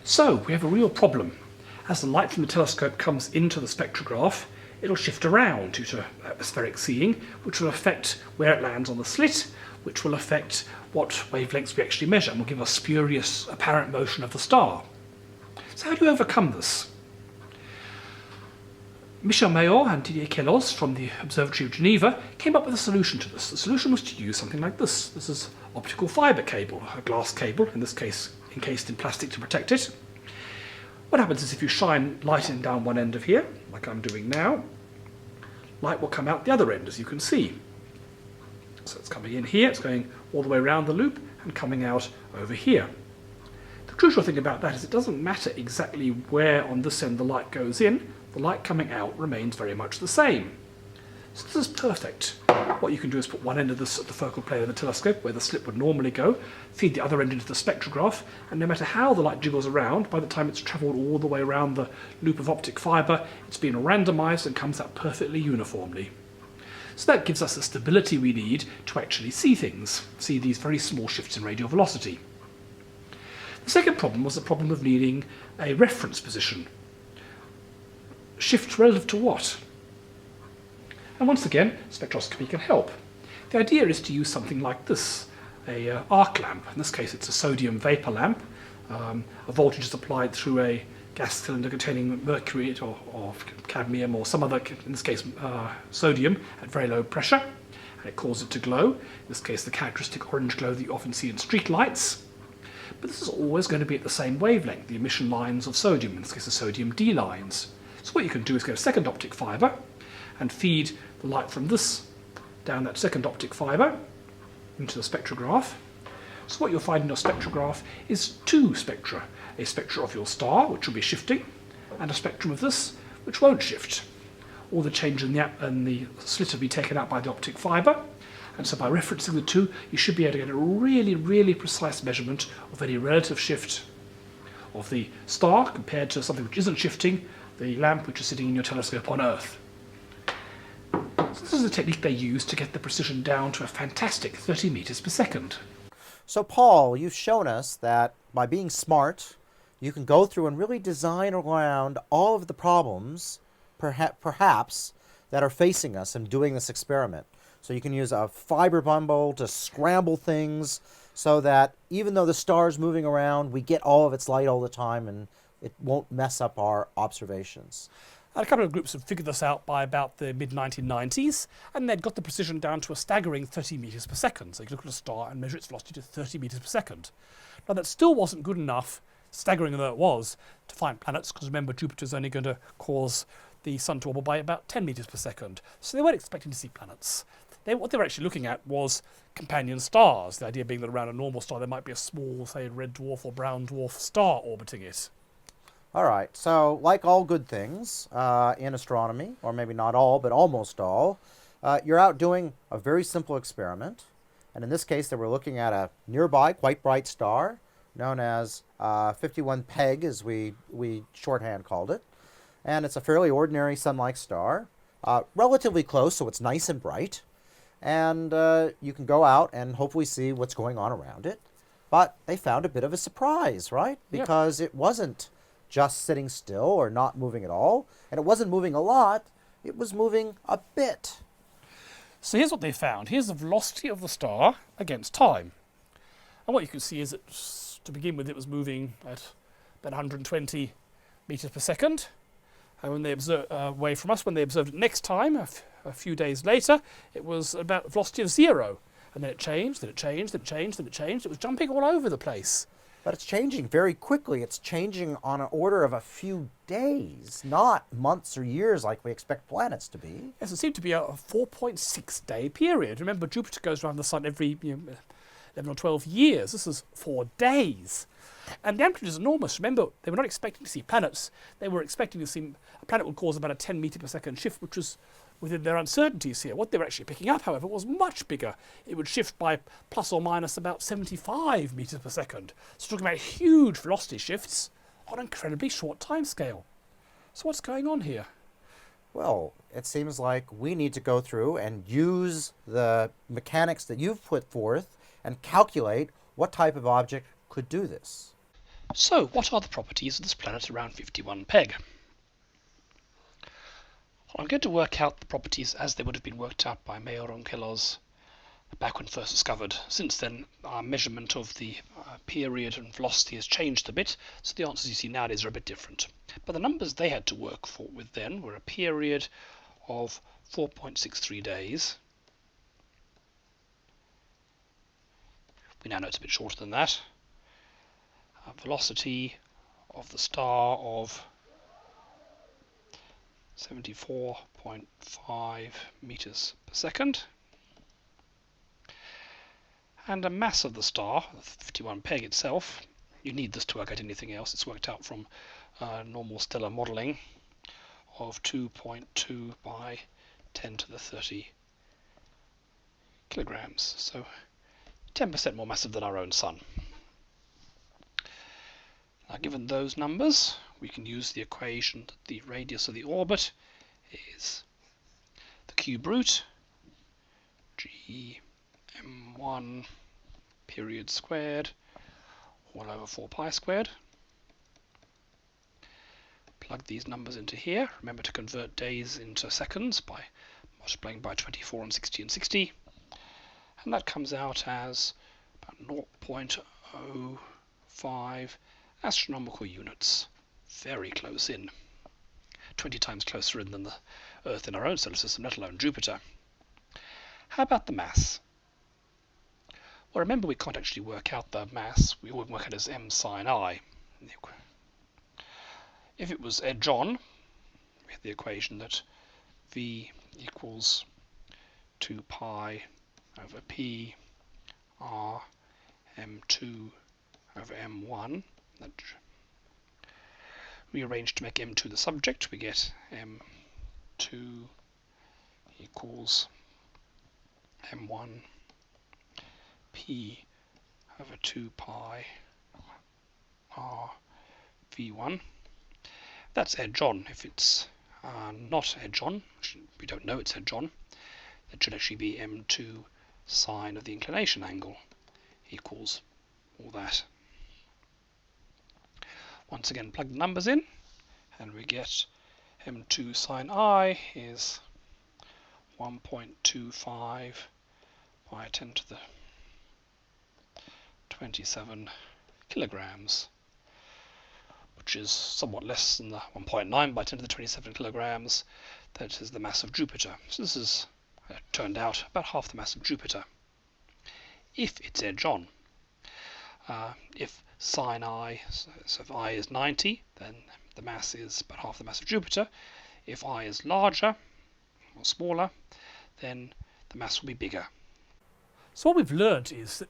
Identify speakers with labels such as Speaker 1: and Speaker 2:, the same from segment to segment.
Speaker 1: So we have a real problem. As the light from the telescope comes into the spectrograph, it'll shift around due to atmospheric seeing, which will affect where it lands on the slit, which will affect what wavelengths we actually measure, and will give us spurious apparent motion of the star. So how do you overcome this? Michel Mayor and Didier Queloz from the Observatory of Geneva came up with a solution to this. The solution was to use something like this. This is optical fibre cable, a glass cable, in this case encased in plastic to protect it. What happens is if you shine light in down one end of here, like I'm doing now, light will come out the other end, as you can see. So it's coming in here, it's going all the way around the loop and coming out over here. The crucial thing about that is it doesn't matter exactly where on this end the light goes in, the light coming out remains very much the same. So this is perfect. What you can do is put one end of this at the focal plane of the telescope, where the slit would normally go, feed the other end into the spectrograph, and no matter how the light jiggles around, by the time it's travelled all the way around the loop of optic fibre, it's been randomised and comes out perfectly uniformly. So that gives us the stability we need to actually see things, see these very small shifts in radial velocity. The second problem was the problem of needing a reference position. Shift relative to what? And once again, spectroscopy can help. The idea is to use something like this, a arc lamp. In this case it's a sodium vapour lamp. A voltage is applied through a gas cylinder containing mercury or cadmium or some other, in this case sodium, at very low pressure, and it causes it to glow. In this case the characteristic orange glow that you often see in street lights. But this is always going to be at the same wavelength, the emission lines of sodium, in this case the sodium D lines. So what you can do is get a second optic fibre and feed the light from this down that second optic fibre into the spectrograph. So what you'll find in your spectrograph is two spectra. A spectra of your star, which will be shifting, and a spectrum of this, which won't shift. All the change in the slit will be taken out by the optic fibre, and so by referencing the two, you should be able to get a really, really precise measurement of any relative shift of the star compared to something which isn't shifting, the lamp which is sitting in your telescope on Earth. So this is the technique they use to get the precision down to a fantastic 30 meters per second.
Speaker 2: So Paul, you've shown us that by being smart, you can go through and really design around all of the problems, perhaps, that are facing us in doing this experiment. So you can use a fiber bundle to scramble things so that even though the star is moving around, we get all of its light all the time and it won't mess up our observations.
Speaker 1: And a couple of groups had figured this out by about the mid-1990s, and they'd got the precision down to a staggering 30 meters per second. So you could look at a star and measure its velocity to 30 meters per second. Now that still wasn't good enough, staggering though it was, to find planets, because remember Jupiter's only going to cause the Sun to wobble by about 10 meters per second. So they weren't expecting to see planets. What they were actually looking at was companion stars, the idea being that around a normal star there might be a small, say, red dwarf or brown dwarf star orbiting it.
Speaker 2: All right, so like all good things in astronomy, or maybe not all, but almost all, you're out doing a very simple experiment. And in this case, they were looking at a nearby, quite bright star, known as 51 Peg, as we shorthand called it. And it's a fairly ordinary sun-like star, relatively close, so it's nice and bright. And you can go out and hopefully see what's going on around it. But they found a bit of a surprise, right? Because it wasn't just sitting still or not moving at all. And it wasn't moving a lot, it was moving a bit.
Speaker 1: So here's what they found. Here's the velocity of the star against time. And what you can see is that, to begin with, it was moving at about 120 meters per second. And when they observed away from us, when they observed it next time, a few days later, it was about a velocity of 0. And then it changed, then it changed, then it changed, then it changed. It was jumping all over the place.
Speaker 2: But it's changing very quickly. It's changing on an order of a few days, not months or years like we expect planets to be.
Speaker 1: Yes, it seemed to be a 4.6 day period. Remember, Jupiter goes around the Sun every 11 or 12 years. This is 4 days. And the amplitude is enormous. Remember, they were not expecting to see planets. They were expecting to see a planet would cause about a 10 meter per second shift, which was within their uncertainties here. What they were actually picking up, however, was much bigger. It would shift by plus or minus about 75 meters per second. So talking about huge velocity shifts on an incredibly short time scale. So what's going on here?
Speaker 2: Well, it seems like we need to go through and use the mechanics that you've put forth and calculate what type of object could do this.
Speaker 1: So, what are the properties of this planet around 51 Peg? Well, I'm going to work out the properties as they would have been worked out by Mayor Onkelos back when first discovered. Since then, our measurement of the period and velocity has changed a bit, so the answers you see nowadays are a bit different. But the numbers they had to work with then were a period of 4.63 days. We now know it's a bit shorter than that. Velocity of the star of 74.5 meters per second. And a mass of the star, 51 Peg itself. You need this to work out anything else. It's worked out from normal stellar modelling of 2.2 by 10 to the 30 kilograms. So 10% more massive than our own sun. Now, given those numbers, we can use the equation that the radius of the orbit is the cube root gm1 period squared 1 over 4 pi squared. Plug these numbers into here. Remember to convert days into seconds by multiplying by 24 and 60 and 60. And that comes out as about 0.05 astronomical units. Very close in. 20 times closer in than the Earth in our own solar system, let alone Jupiter. How about the mass? Well, remember we can't actually work out the mass. We always work it as m sine I. If it was edge on, we have the equation that V equals 2 pi over P R m2 over m1. That rearranged to make m2 the subject, we get m2 equals m1 p over 2 pi r v1. That's edge on. If it's not edge on, we don't know it's edge on, that should actually be m2 sine of the inclination angle equals all that. Once again, plug the numbers in, and we get m2 sine I is 1.25 by 10 to the 27 kilograms, which is somewhat less than the 1.9 by 10 to the 27 kilograms that is the mass of Jupiter. So this is turned out about half the mass of Jupiter, if it's edge on. If sine I, so if I is 90, then the mass is about half the mass of Jupiter. If I is larger or smaller, then the mass will be bigger. So what we've learned is that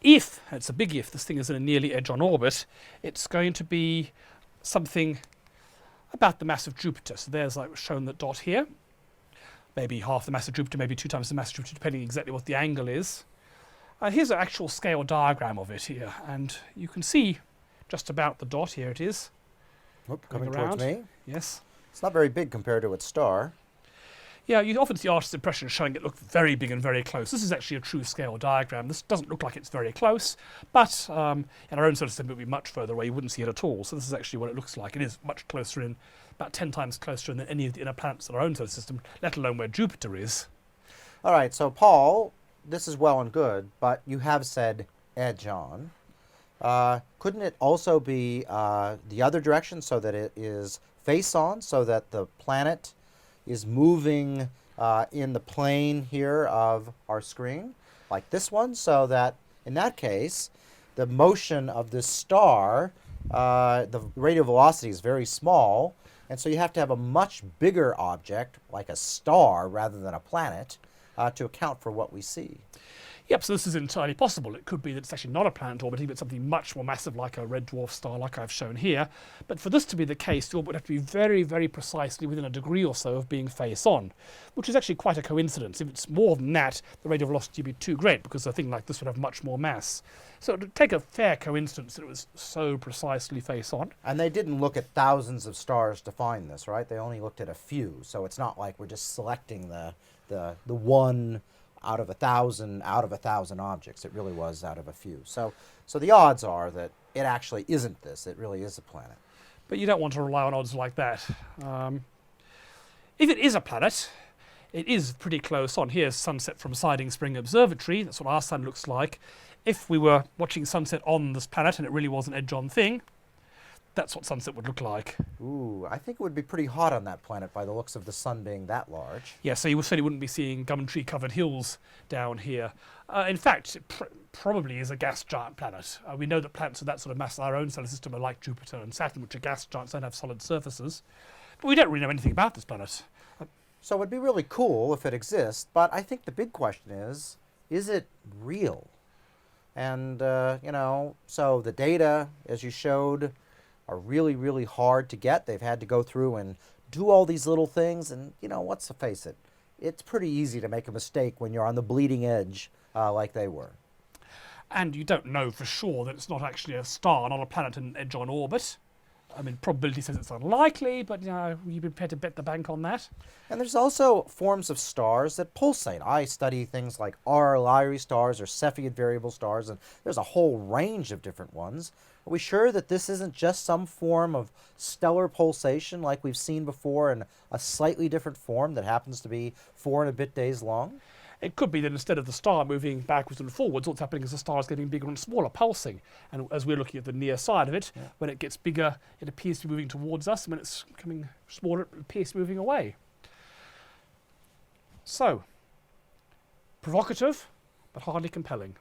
Speaker 1: if, it's a big if, this thing is in a nearly edge-on orbit, it's going to be something about the mass of Jupiter. So there's, like shown, that dot here. Maybe half the mass of Jupiter, maybe 2 times the mass of Jupiter, depending exactly what the angle is. Here's an actual scale diagram of it here, and you can see just about the dot. Here it is.
Speaker 2: Coming towards me.
Speaker 1: Yes.
Speaker 2: It's not very big compared to its star.
Speaker 1: Yeah, you often see artists' impressions showing it look very big and very close. This is actually a true scale diagram. This doesn't look like it's very close, but in our own solar system it would be much further away. You wouldn't see it at all. So this is actually what it looks like. It is much closer in, about 10 times closer than any of the inner planets in our own solar system, let alone where Jupiter is.
Speaker 2: All right, so Paul, this is well and good, but you have said edge on. Couldn't it also be the other direction, so that it is face on, so that the planet is moving in the plane here of our screen, like this one, so that in that case, the motion of this star, the radial velocity is very small, and so you have to have a much bigger object, like a star rather than a planet, to account for what we see.
Speaker 1: Yep, so this is entirely possible. It could be that it's actually not a planet orbiting, but something much more massive like a red dwarf star like I've shown here. But for this to be the case, the orbit would have to be very, very precisely within a degree or so of being face on, which is actually quite a coincidence. If it's more than that, the radial velocity would be too great, because a thing like this would have much more mass. So it would take a fair coincidence that it was so precisely face on.
Speaker 2: And they didn't look at thousands of stars to find this, right? They only looked at a few. So it's not like we're just selecting the one out of a thousand objects. It really was out of a few. So the odds are that it actually isn't this. It really is a planet.
Speaker 1: But you don't want to rely on odds like that. If it is a planet, it is pretty close on. Here's sunset from Siding Spring Observatory. That's what our sun looks like. If we were watching sunset on this planet and it really was an edge-on thing, that's what sunset would look like.
Speaker 2: Ooh, I think it would be pretty hot on that planet by the looks of the sun being that large.
Speaker 1: Yeah, so you certainly wouldn't be seeing gum tree-covered hills down here. In fact, it probably is a gas giant planet. We know that planets of that sort of mass in our own solar system are like Jupiter and Saturn, which are gas giants, don't have solid surfaces. But we don't really know anything about this planet.
Speaker 2: So it would be really cool if it exists, but I think the big question is it real? And, you know, so the data, as you showed, are really, really hard to get. They've had to go through and do all these little things, and, you know, let's face it, it's pretty easy to make a mistake when you're on the bleeding edge like they were.
Speaker 1: And you don't know for sure that it's not actually a star, not a planet in edge-on orbit. I mean, probability says it's unlikely, but, you know, you'd be prepared to bet the bank on that.
Speaker 2: And there's also forms of stars that pulsate. I study things like auroral Lyrae stars or Cepheid variable stars, and there's a whole range of different ones. Are we sure that this isn't just some form of stellar pulsation like we've seen before in a slightly different form that happens to be 4 and a bit days long?
Speaker 1: It could be that instead of the star moving backwards and forwards, what's happening is the star is getting bigger and smaller, pulsing. And as we're looking at the near side of it, when it gets bigger, it appears to be moving towards us, and when it's becoming smaller, it appears to be moving away. So, provocative, but hardly compelling.